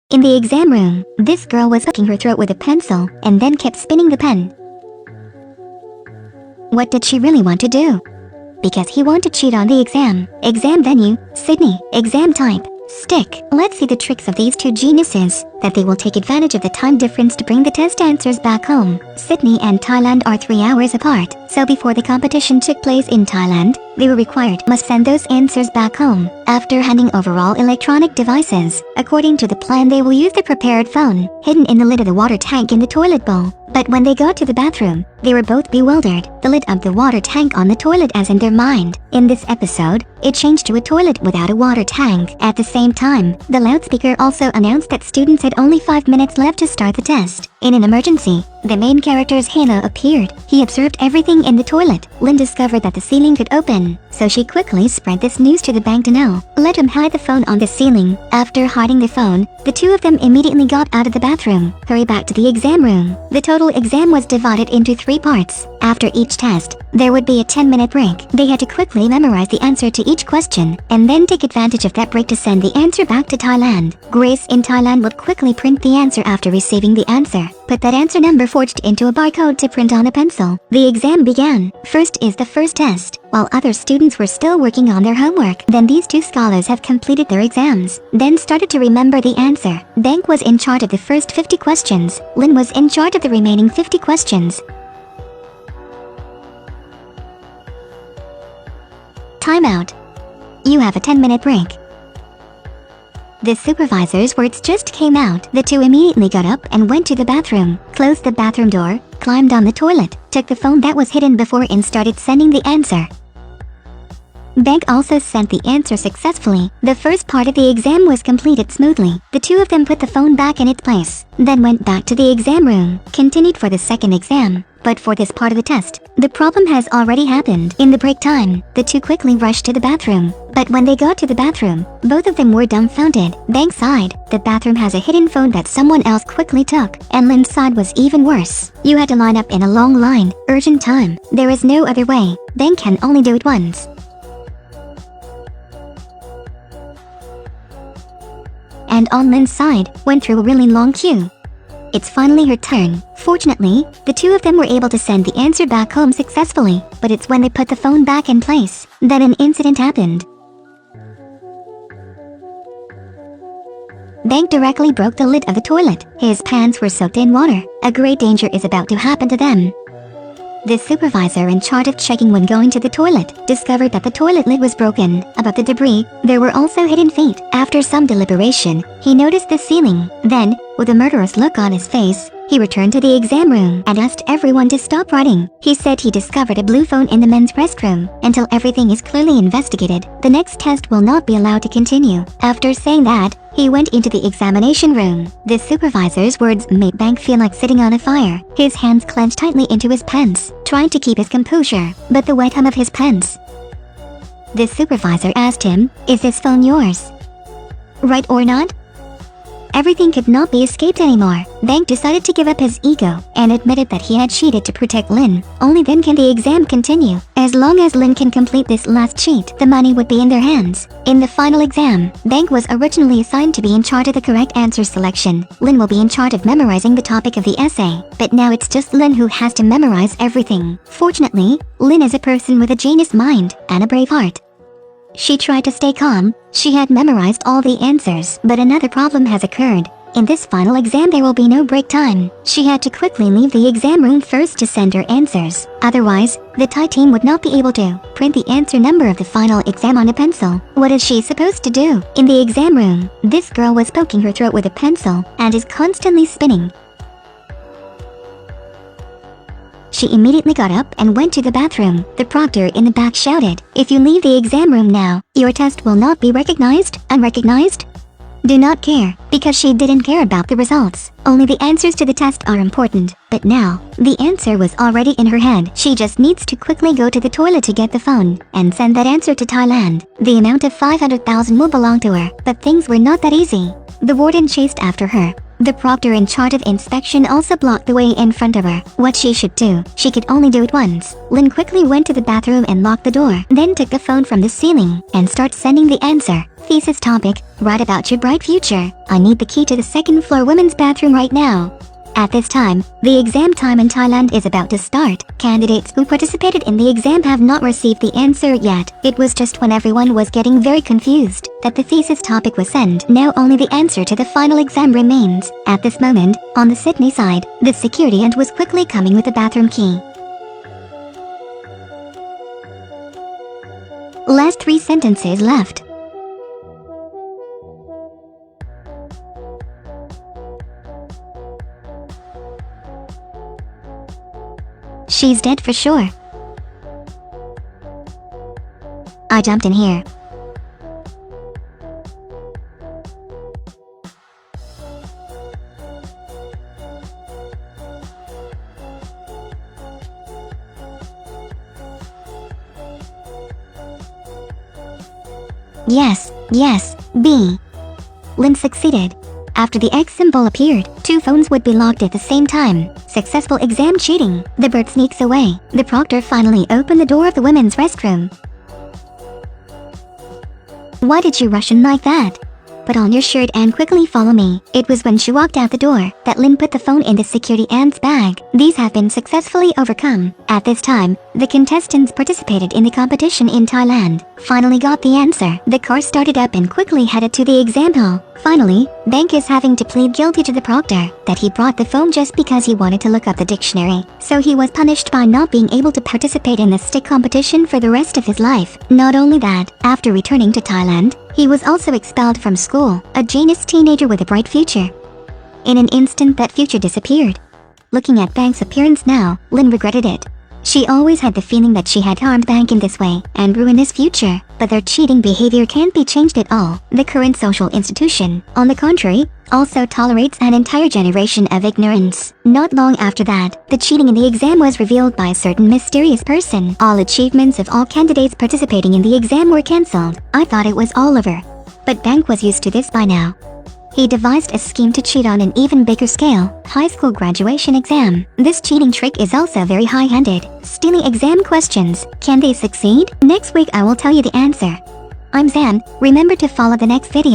In the exam room, this girl was poking her throat with a pencil and then kept spinning the pen. What did she really want to do? Because he wanted to cheat on the exam. Exam venue, Sydney. Exam type, stick. Let's see the tricks of these two geniuses, that they will take advantage of the time difference to bring the test answers back home. Sydney and Thailand are 3 hours apart, so before the competition took place in Thailand, they were required must send those answers back home, after handing over all electronic devices. According to the plan, they will use the prepared phone, hidden in the lid of the water tank in the toilet bowl. But when they got to the bathroom, they were both bewildered. The lid of the water tank on the toilet as in their mind. In this episode, it changed to a toilet without a water tank. At the same time, the loudspeaker also announced that students had only 5 minutes left to start the test. In an emergency, the main character's Hannah appeared. He observed everything in the toilet. Lynn discovered that the ceiling could open, so she quickly spread this news to the bank to know. Let him hide the phone on the ceiling. After hiding the phone, the two of them immediately got out of the bathroom. Hurry back to the exam room. The total exam was divided into 3 parts. After each test, there would be a 10-minute break. They had to quickly memorize the answer to each question, and then take advantage of that break to send the answer back to Thailand. Grace in Thailand would quickly print the answer after receiving the answer. Put that answer number forged into a barcode to print on a pencil. The exam began. First is the first test, while other students were still working on their homework. Then these two scholars have completed their exams, then started to remember the answer. Bank was in charge of the first 50 questions. Lynn was in charge of the remaining 50 questions. Timeout. You have a 10-minute break. The supervisor's words just came out. The two immediately got up and went to the bathroom, closed the bathroom door, climbed on the toilet, took the phone that was hidden before and started sending the answer. Bank also sent the answer successfully. The first part of the exam was completed smoothly. The two of them put the phone back in its place, then went back to the exam room, continued for the second exam. But for this part of the test, the problem has already happened. In the break time, the two quickly rushed to the bathroom. But when they got to the bathroom, both of them were dumbfounded. Bank side, the bathroom has a hidden phone that someone else quickly took, and Lynn's side was even worse. You had to line up in a long line, urgent time. There is no other way. Bank can only do it once. And on Lynn's side, went through a really long queue. It's finally her turn. Fortunately, the two of them were able to send the answer back home successfully, but it's when they put the phone back in place that an incident happened. Bank directly broke the lid of the toilet. His pants were soaked in water. A great danger is about to happen to them. The supervisor in charge of checking when going to the toilet discovered that the toilet lid was broken. Above the debris, there were also hidden feet. After some deliberation, he noticed the ceiling. Then, with a murderous look on his face, he returned to the exam room and asked everyone to stop writing. He said he discovered a blue phone in the men's restroom. Until everything is clearly investigated, the next test will not be allowed to continue. After saying that, he went into the examination room. The supervisor's words made Bank feel like sitting on a fire. His hands clenched tightly into his pants, trying to keep his composure, but the wet hum of his pants. The supervisor asked him, "Is this phone yours? Right or not?" Everything could not be escaped anymore. Bank decided to give up his ego and admitted that he had cheated to protect Lynn. Only then can the exam continue. As long as Lynn can complete this last cheat, the money would be in their hands. In the final exam, Bank was originally assigned to be in charge of the correct answer selection. Lynn will be in charge of memorizing the topic of the essay. But now it's just Lynn who has to memorize everything. Fortunately, Lynn is a person with a genius mind and a brave heart. She tried to stay calm. She had memorized all the answers, but another problem has occurred. In this final exam, there will be no break time. She had to quickly leave the exam room first to send her answers. Otherwise, the Thai team would not be able to print the answer number of the final exam on a pencil. What is she supposed to do? In the exam room, this girl was poking her throat with a pencil and is constantly spinning. She immediately got up and went to the bathroom. The proctor in the back shouted, "If you leave the exam room now, your test will not be recognized, unrecognized." Do not care, because she didn't care about the results. Only the answers to the test are important. But now, the answer was already in her head. She just needs to quickly go to the toilet to get the phone and send that answer to Thailand. The amount of 500,000 will belong to her, but things were not that easy. The warden chased after her. The proctor in charge of inspection also blocked the way in front of her. What she should do, she could only do it once. Lynn quickly went to the bathroom and locked the door, then took the phone from the ceiling and started sending the answer. Thesis topic: write about your bright future. I need the key to the second floor women's bathroom right now. At this time, the exam time in Thailand is about to start. Candidates who participated in the exam have not received the answer yet. It was just when everyone was getting very confused that the thesis topic was sent. Now only the answer to the final exam remains. At this moment, on the Sydney side, the security ant was quickly coming with the bathroom key. Last 3 sentences left. She's dead for sure. I jumped in here. Yes, B. Lynn succeeded. After the X symbol appeared, 2 phones would be locked at the same time. Successful exam cheating. The bird sneaks away. The proctor finally opened the door of the women's restroom. Why did you rush in like that? Put on your shirt and quickly follow me. It was when she walked out the door that Lynn put the phone in the security ant's bag. These have been successfully overcome. At this time, the contestants participated in the competition in Thailand finally got the answer. The car started up and quickly headed to the exam hall. Finally, Bank is having to plead guilty to the proctor that he brought the phone just because he wanted to look up the dictionary. So he was punished by not being able to participate in the stick competition for the rest of his life. Not only that, after returning to Thailand, he was also expelled from school, a genius teenager with a bright future. In an instant, that future disappeared. Looking at Bank's appearance now, Lynn regretted it. She always had the feeling that she had harmed Bank in this way and ruined his future, but their cheating behavior can't be changed at all. The current social institution, on the contrary, also tolerates an entire generation of ignorance. Not long after that, the cheating in the exam was revealed by a certain mysterious person. All achievements of all candidates participating in the exam were cancelled. I thought it was all over. But Bank was used to this by now. He devised a scheme to cheat on an even bigger scale, high school graduation exam. This cheating trick is also very high-handed, stealing exam questions. Can they succeed? Next week I will tell you the answer. I'm Zan, remember to follow the next video.